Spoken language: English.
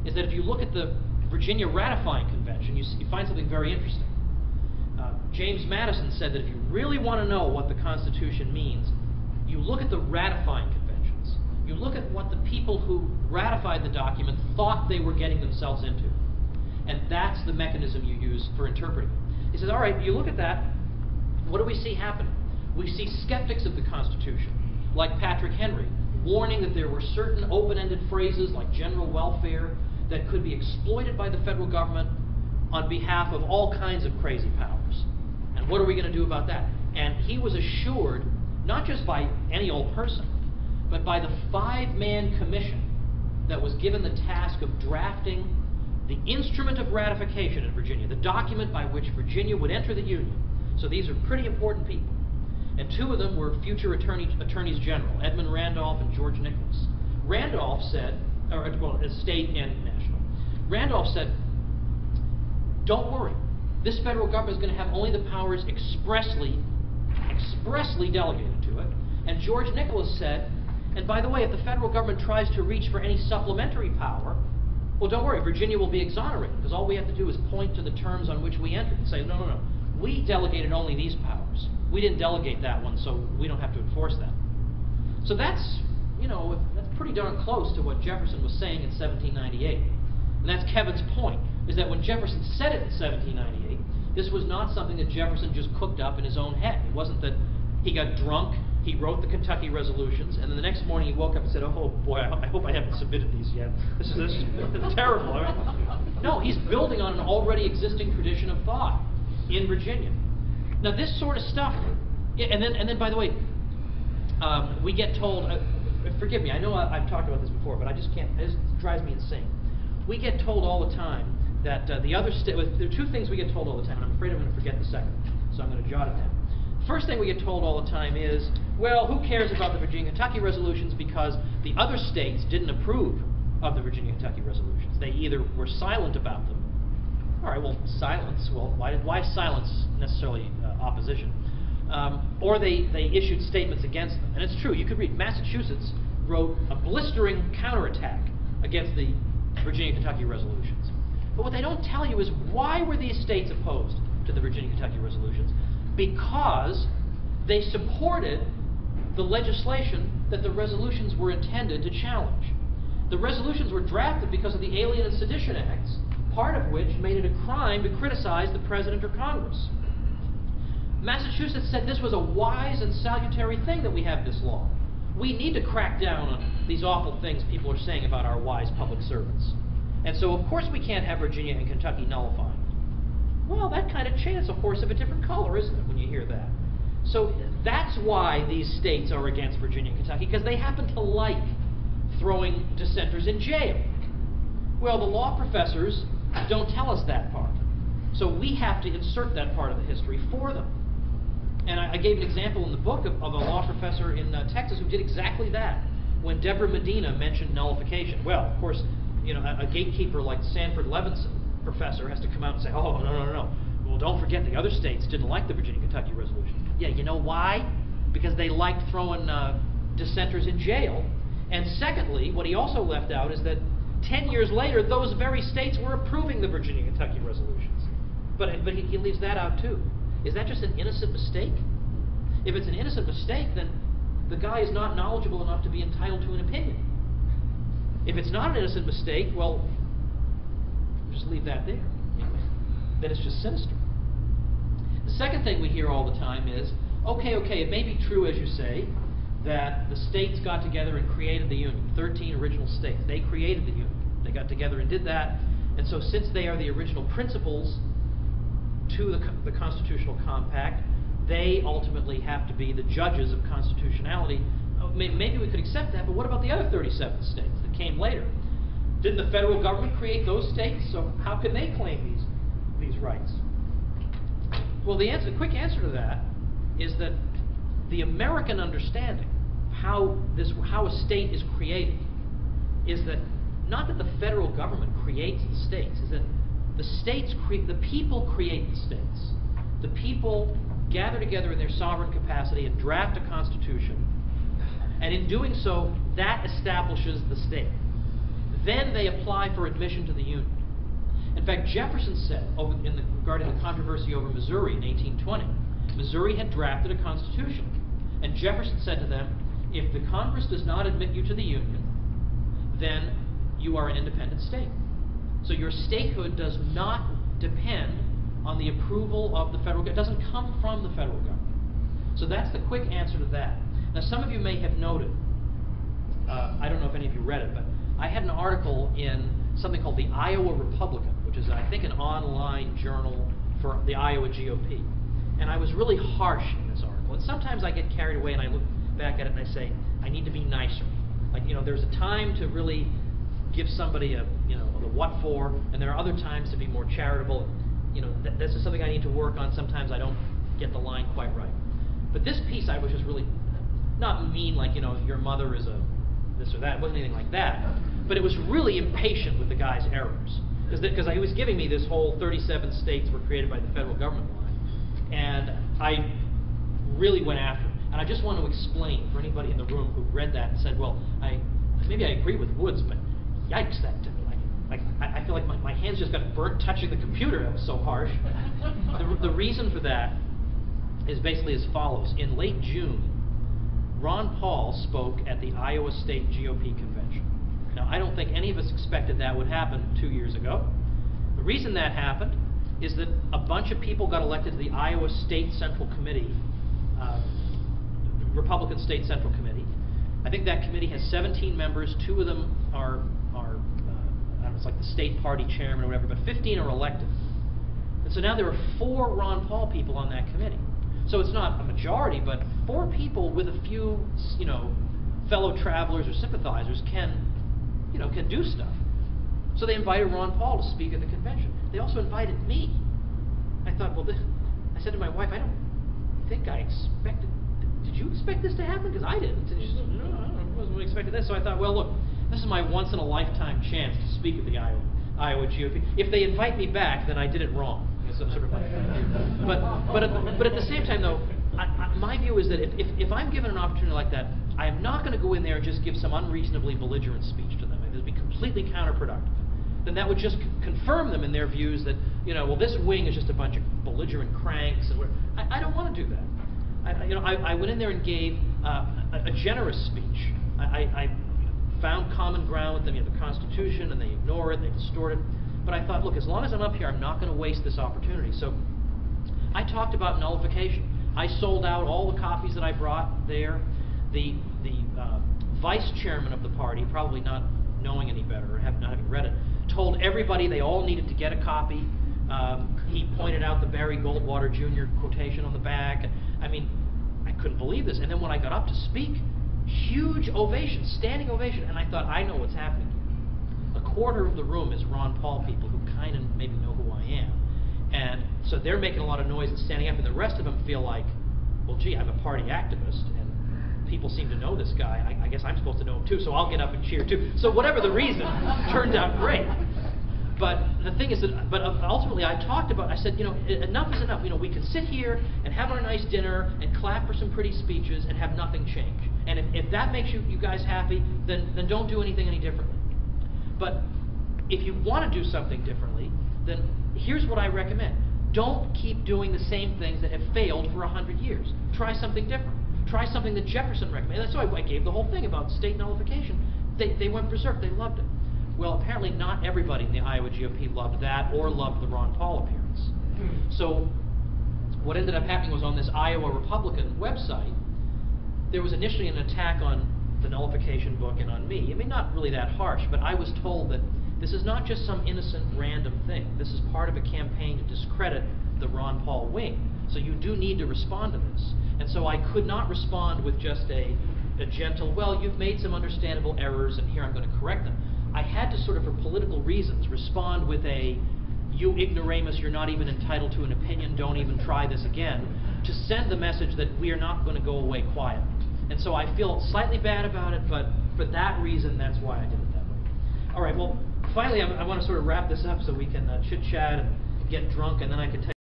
is that if you look at the Virginia ratifying convention, you find something very interesting. James Madison said that if you really want to know what the Constitution means, you look at the ratifying conventions. You look at what the people who ratified the document thought they were getting themselves into. And that's the mechanism you use for interpreting it. He says, all right, you look at that, what do we see happening? We see skeptics of the Constitution, like Patrick Henry, warning that there were certain open-ended phrases like general welfare that could be exploited by the federal government on behalf of all kinds of crazy powers. And what are we going to do about that? And he was assured, not just by any old person, but by the 5-man commission that was given the task of drafting the instrument of ratification in Virginia, the document by which Virginia would enter the Union. So these are pretty important people. And 2 of them were future attorneys general, Edmund Randolph and George Nicholas. Randolph said, well, state and national. Randolph said, don't worry. This federal government is going to have only the powers expressly delegated to it. And George Nicholas said, and by the way, if the federal government tries to reach for any supplementary power, well, don't worry, Virginia will be exonerated, because all we have to do is point to the terms on which we entered and say, no, no, no, we delegated only these powers. We didn't delegate that one, so we don't have to enforce that. So that's, you know, that's pretty darn close to what Jefferson was saying in 1798. And that's Kevin's point, is that when Jefferson said it in 1798, this was not something that Jefferson just cooked up in his own head. It wasn't that he got drunk, he wrote the Kentucky resolutions, and then the next morning he woke up and said, oh boy, I hope I haven't submitted these yet. This is terrible. No, he's building on an already existing tradition of thought in Virginia. Now this sort of stuff, and then by the way, we get told, forgive me, I know I've talked about this before, but I just can't, it drives me insane. We get told all the time that the other there are 2 things we get told all the time, and I'm afraid I'm going to forget the second, so I'm going to jot it down. First thing we get told all the time is, well, who cares about the Virginia-Kentucky resolutions because the other states didn't approve of the Virginia-Kentucky resolutions. They either were silent about them. All right, well, silence. Well, why silence necessarily opposition? Or they issued statements against them. And it's true. You could read. Massachusetts wrote a blistering counterattack against the Virginia-Kentucky resolutions. But what they don't tell you is why were these states opposed to the Virginia-Kentucky resolutions? Because they supported the legislation that the resolutions were intended to challenge. The resolutions were drafted because of the Alien and Sedition Acts, part of which made it a crime to criticize the President or Congress. Massachusetts said this was a wise and salutary thing that we have this law. We need to crack down on these awful things people are saying about our wise public servants. And so, of course, we can't have Virginia and Kentucky nullifying. Well, that kind of chants a horse of a different color, isn't it, when you hear that? So that's why these states are against Virginia and Kentucky, because they happen to like throwing dissenters in jail. Well, the law professors don't tell us that part. So we have to insert that part of the history for them. And I gave an example in the book of a law professor in Texas who did exactly that. When Deborah Medina mentioned nullification, well, of course, you know, a gatekeeper like Sanford Levinson professor has to come out and say, oh, no, no, no, no. Well, don't forget the other states didn't like the Virginia-Kentucky resolution. Yeah, you know why? Because they liked throwing dissenters in jail. And secondly, what he also left out is that 10 years later, those very states were approving the Virginia-Kentucky resolutions. But he leaves that out too. Is that just an innocent mistake? If it's an innocent mistake, then the guy is not knowledgeable enough to be entitled to an opinion. If it's not an innocent mistake, well, just leave that there. Then it's just sinister. The second thing we hear all the time is, okay, it may be true, as you say, that the states got together and created the Union. 13 original states. They created the Union. They got together and did that. And so since they are the original principles to the Constitutional Compact, they ultimately have to be the judges of constitutionality. Maybe we could accept that, but what about the other 37 states that came later? Didn't the federal government create those states? So how can they claim these rights? Well, the quick answer to that is that the American understanding how a state is created is that not that the federal government creates the states, is that the people create the states. The people gather together in their sovereign capacity and draft a constitution, and in doing so, that establishes the state. then they apply for admission to the Union. In fact, Jefferson said, regarding the controversy over Missouri in 1820, Missouri had drafted a constitution. And Jefferson said to them, if the Congress does not admit you to the Union, then you are an independent state. So your statehood does not depend on the approval of the federal government. It doesn't come from the federal government. So that's the quick answer to that. Now, some of you may have noted, I don't know if any of you read it, but I had an article in something called the Iowa Republican, which is, I think, an online journal for the Iowa GOP. And I was really harsh in this article. And sometimes I get carried away and I look back at it and I say, I need to be nicer. Like, there's a time to really give somebody the what for, and there are other times to be more charitable. This is something I need to work on. Sometimes I don't get the line quite right. But this piece I was just really, not mean like, your mother is a this or that. It wasn't anything like that. But it was really impatient with the guy's errors. Because he was giving me this whole 37 states were created by the federal government line. And I really went after him. And I just want to explain for anybody in the room who read that and said, well, maybe I agree with Woods, but yikes, that I feel like my hands just got burnt touching the computer. That was so harsh. The reason for that is basically as follows. In late June, Ron Paul spoke at the Iowa State GOP convention. Now, I don't think any of us expected that would happen 2 years ago. The reason that happened is that a bunch of people got elected to the Iowa State Central Committee, Republican State Central Committee. I think that committee has 17 members. 2 of them are I don't know, it's like the state party chairman or whatever, but 15 are elected. And so now there are 4 Ron Paul people on that committee. So it's not a majority, but 4 people with a few, fellow travelers or sympathizers can do stuff. So they invited Ron Paul to speak at the convention. They also invited me. I thought, well, I said to my wife, I don't think I expected. Did you expect this to happen? Because I didn't. And she said, no, I wasn't really expecting this. So I thought, well, look, this is my once-in-a-lifetime chance to speak at the Iowa GOP. If they invite me back, then I did it wrong. Sort of like, but at the same time, though, my view is that if I'm given an opportunity like that, I am not going to go in there and just give some unreasonably belligerent speech to them. It would be completely counterproductive. Then that would just confirm them in their views that, well, this wing is just a bunch of belligerent cranks. And I don't want to do that. I went in there and gave a generous speech. I found common ground with them. You have the Constitution, and they ignore it, they distort it. But I thought, look, as long as I'm up here, I'm not going to waste this opportunity. So I talked about nullification. I sold out all the copies that I brought there. The vice chairman of the party, probably not knowing any better or not having read it, told everybody they all needed to get a copy. He pointed out the Barry Goldwater Jr. quotation on the back. I mean, I couldn't believe this. And then when I got up to speak, huge ovation, standing ovation, and I thought, I know what's happening. A quarter of the room is Ron Paul people who kind of maybe know who I am. And so they're making a lot of noise and standing up, and the rest of them feel like, well, gee, I'm a party activist, and people seem to know this guy. I guess I'm supposed to know him too, so I'll get up and cheer too. So whatever the reason, turned out great. But the thing is that, ultimately I talked about, I said, enough is enough. We can sit here and have our nice dinner and clap for some pretty speeches and have nothing change. And if that makes you guys happy, then don't do anything any differently. But if you want to do something differently, then here's what I recommend. Don't keep doing the same things that have failed for 100 years. Try something different. Try something that Jefferson recommended. That's why I gave the whole thing about state nullification. They went berserk. They loved it. Well, apparently not everybody in the Iowa GOP loved that or loved the Ron Paul appearance. So what ended up happening was on this Iowa Republican website, there was initially an attack on the nullification book and on me. I mean, not really that harsh, but I was told that this is not just some innocent random thing. This is part of a campaign to discredit the Ron Paul wing. So you do need to respond to this. And so I could not respond with just a gentle, well, you've made some understandable errors and here I'm going to correct them. I had to sort of, for political reasons, respond with a, you ignoramus, you're not even entitled to an opinion, don't even try this again, to send the message that we are not going to go away quietly. And so I feel slightly bad about it, but for that reason, that's why I did it that way. All right, well, finally, I want to sort of wrap this up so we can chit-chat and get drunk, and then I can tell you